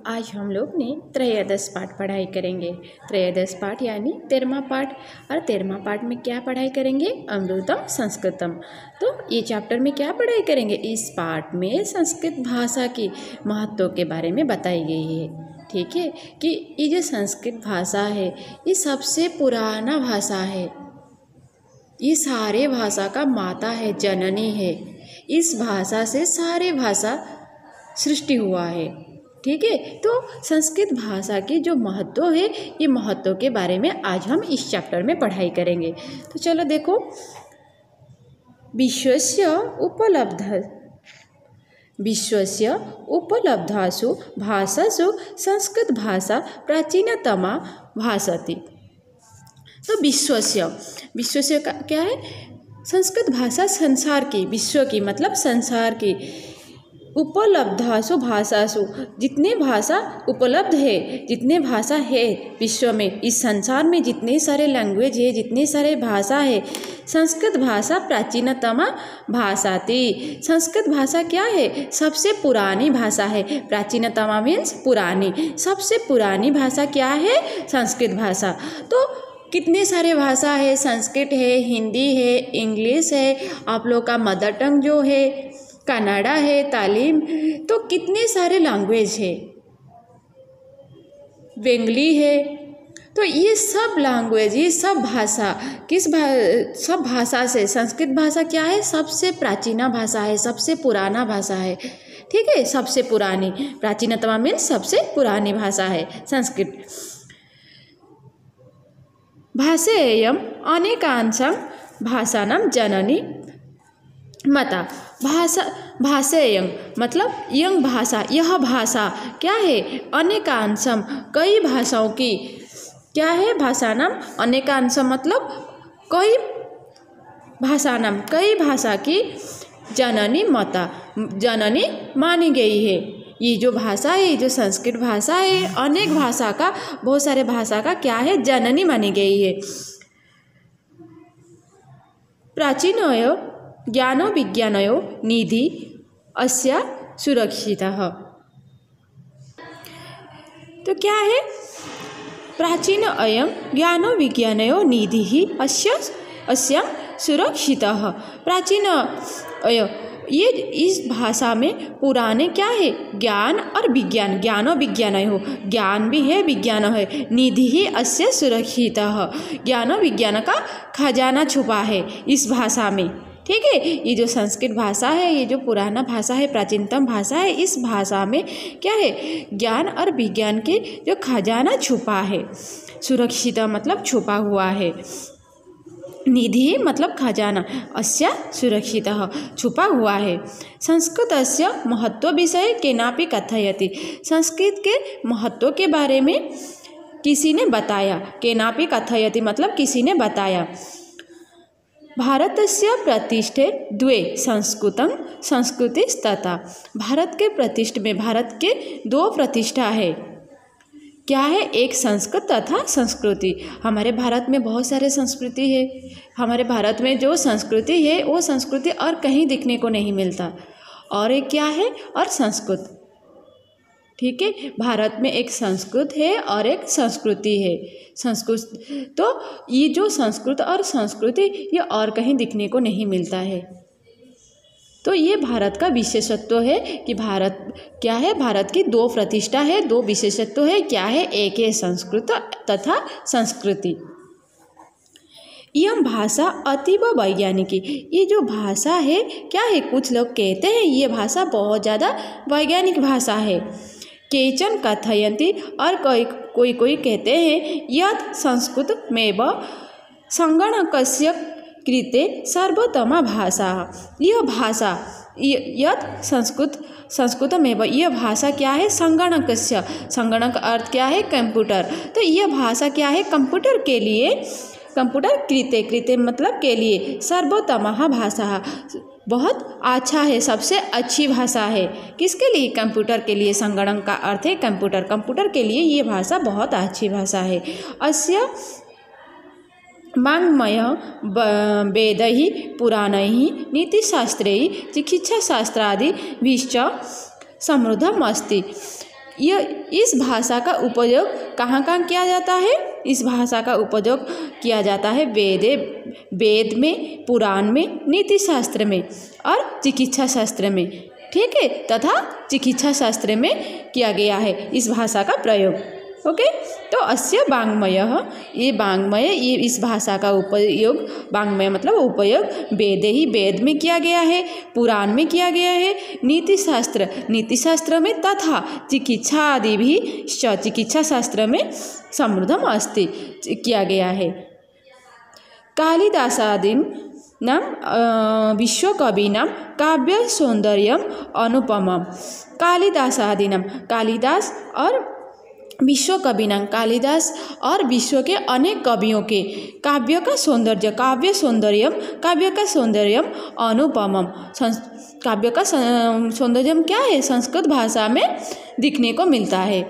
आज हम लोग ने त्रयोदश पाठ पढ़ाई करेंगे। त्रयोदश पाठ यानी 13वां पाठ। और 13वां पाठ में क्या पढ़ाई करेंगे? अमृतम संस्कृतम। तो ये चैप्टर में क्या पढ़ाई करेंगे? इस पाठ में संस्कृत भाषा की महत्व के बारे में बताई गई है। ठीक है, कि ये जो संस्कृत भाषा है ये सबसे पुराना भाषा है। ये सारे भाषा का माता है, जननी है। इस भाषा से सारे भाषा सृष्टि हुआ है। ठीक है, तो संस्कृत भाषा की जो महत्व है ये महत्व के बारे में आज हम इस चैप्टर में पढ़ाई करेंगे। तो चलो देखो, विश्वस्य उपलब्धासु भाषासु संस्कृत भाषा प्राचीनतमा भासते। तो विश्वस्य का क्या है? संस्कृत भाषा संसार की, विश्व की मतलब संसार की। उपलब्धासु भाषासु, जितने भाषा उपलब्ध है, जितने भाषा है विश्व में, इस संसार में जितने सारे लैंग्वेज है, जितने सारे भाषा है, संस्कृत भाषा प्राचीनतमा भाषाती। संस्कृत भाषा क्या है? सबसे पुरानी भाषा है। प्राचीनतमा मीन्स पुरानी। सबसे पुरानी भाषा क्या है? संस्कृत भाषा। तो कितने सारे भाषा है? संस्कृत है, हिंदी है, इंग्लिश है, आप लोग का मदर टंग जो है कन्नड़ा है, तालीम, तो कितने सारे लैंग्वेज है, बंगाली है। तो ये सब लैंग्वेज, ये सब भाषा सब भाषा से संस्कृत भाषा क्या है? सबसे प्राचीन भाषा है, सबसे पुराना भाषा है। ठीक है, सबसे पुरानी। प्राचीनतमा मीन्स सबसे पुरानी भाषा है संस्कृत। भाषेयम् अनेकांशं भाषाणां जननी माता। भाषेयं मतलब यंग भाषा, यह भाषा क्या है? अनेकांशम, कई भाषाओं की क्या है? भाषाणाम अनेकांशम मतलब कई भाषाणाम, कई भाषा की जननी माता, जननी मानी गई है। ये जो भाषा है, ये जो संस्कृत भाषा है, अनेक भाषा का, बहुत सारे भाषा का क्या है? जननी मानी गई है। प्राचीनयो ज्ञानो विज्ञानयो निधि अस्य सुरक्षितः। तो क्या है? प्राचीन अयं ज्ञानो विज्ञानयो निधि अस्य सुरक्षितः। प्राचीन अय, ये इस भाषा में पुराने क्या है? ज्ञान और विज्ञान, ज्ञानो विज्ञानयो, ज्ञान भी है, विज्ञान है। निधि ही अस्य सुरक्षितः, ज्ञान विज्ञान का खजाना छुपा है इस भाषा में। ठीक है, ये जो संस्कृत भाषा है, ये जो पुराना भाषा है, प्राचीनतम भाषा है, इस भाषा में क्या है? ज्ञान और विज्ञान के जो खजाना छुपा है। सुरक्षित मतलब छुपा हुआ है। निधि मतलब खजाना, अस्य सुरक्षितः छुपा हुआ है। संस्कृतस्य महत्व विषय केनापि कथयति। संस्कृत के महत्व के बारे में किसी ने बताया। केनापि कथयति मतलब किसी ने बताया। भारतस्य प्रतिष्ठे द्वे संस्कृतं संस्कृतिस्तथा। भारत के प्रतिष्ठ में, भारत के दो प्रतिष्ठा है। क्या है? एक संस्कृत तथा संस्कृति। हमारे भारत में बहुत सारे संस्कृति है। हमारे भारत में जो संस्कृति है वो संस्कृति और कहीं दिखने को नहीं मिलता। और एक क्या है? और संस्कृत। ठीक है, भारत में एक संस्कृत है और एक संस्कृति है। संस्कृत, तो ये जो संस्कृत और संस्कृति ये और कहीं दिखने को नहीं मिलता है। तो ये भारत का विशेषत्व है कि भारत क्या है? भारत की दो प्रतिष्ठा है, दो विशेषत्व है। क्या है? एक है संस्कृत तथा संस्कृति। यह भाषा अतीव वैज्ञानिकी। ये जो भाषा है क्या है? कुछ लोग कहते हैं ये भाषा बहुत ज़्यादा वैज्ञानिक भाषा है। केचन कथयन्ति, और कोई कहते हैं यत् संस्कृतमेव संगणकस्य कृते सर्वोत्तमा भाषा। यह भाषा यत् संस्कृतमेव, यह भाषा क्या है? संगणकस्य, संगणक अर्थ क्या है? कंप्यूटर। तो यह भाषा क्या है? कंप्यूटर के लिए, कंप्यूटर कृते मतलब के लिए, सर्वोत्तमा भाषा, बहुत अच्छा है, सबसे अच्छी भाषा है। किसके लिए? कंप्यूटर के लिए। संगणक का अर्थ है कंप्यूटर, कंप्यूटर के लिए ये भाषा बहुत अच्छी भाषा है। अस्य वाङ्मय वेदैः पुराणैः नीतिशास्त्रैः चिकित्साशास्त्रादिभिश्च समृद्धम् अस्ति। इस भाषा का उपयोग कहाँ कहाँ किया जाता है? इस भाषा का उपयोग किया जाता है वेद में, पुराण में, नीति शास्त्र में और चिकित्सा शास्त्र में, ठीक है, तथा चिकित्सा शास्त्र में किया गया है इस भाषा का प्रयोग। ओके, तो अस्य वाङ्मयः, ये वाङ्मय, ये इस भाषा का उपयोग, वाङ्मय मतलब उपयोग वेद में किया गया है, पुराण में किया गया है, नीति शास्त्र में तथा चिकित्सा आदि भी चिकित्सा शास्त्र में समृद्धम अस्ति किया गया है। कालिदासादीनां विश्वकवीनां काव्य सौंदर्यम अनुपमम। कालिदासादीनां, कालिदास और विश्व कविनां, कालिदास और विश्व के अनेक कवियों के काव्य का सौंदर्यम अनुपमम। काव्य का सौंदर्यम क्या है? संस्कृत भाषा में दिखने को मिलता है।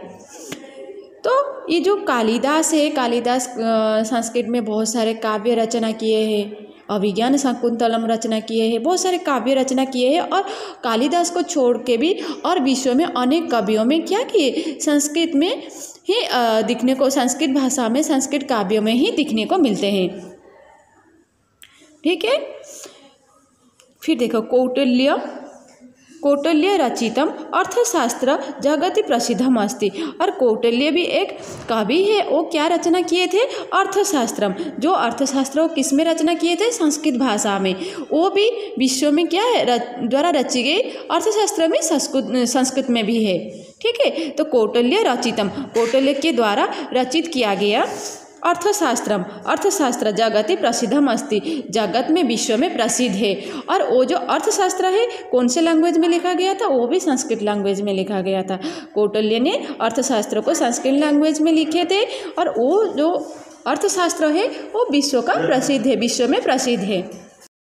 तो ये जो कालिदास है, कालिदास संस्कृत में बहुत सारे काव्य रचना किए हैं, अभिज्ञान शाकुंतलम रचना किए हैं, बहुत सारे काव्य रचना किए हैं। और कालिदास को छोड़ के भी और विश्व में अनेक कवियों में क्या किए? संस्कृत में ही दिखने को, संस्कृत भाषा में, संस्कृत काव्यों में ही दिखने को मिलते हैं, ठीक है। फिर देखो कौटिल्य रचितम अर्थशास्त्र जगति प्रसिद्धम अस्ति। और कौटिल्य भी एक कवि है, वो क्या रचना किए थे? अर्थशास्त्रम। जो अर्थशास्त्र वो किस में रचना किए थे? संस्कृत भाषा में। वो भी विश्व में क्या है? द्वारा रची गई अर्थशास्त्र में संस्कृत में भी है, ठीक है। तो कौटिल्य रचितम, कौटिल्य के द्वारा रचित किया गया अर्थशास्त्र जगति प्रसिद्धम अस्ति, जगत में, विश्व में प्रसिद्ध है। और वो जो अर्थशास्त्र है कौन से लैंग्वेज में लिखा गया था? वो भी संस्कृत लैंग्वेज में लिखा गया था। कौटिल्य ने अर्थशास्त्र को संस्कृत लैंग्वेज में लिखे थे और वो जो अर्थशास्त्र है वो विश्व में प्रसिद्ध है।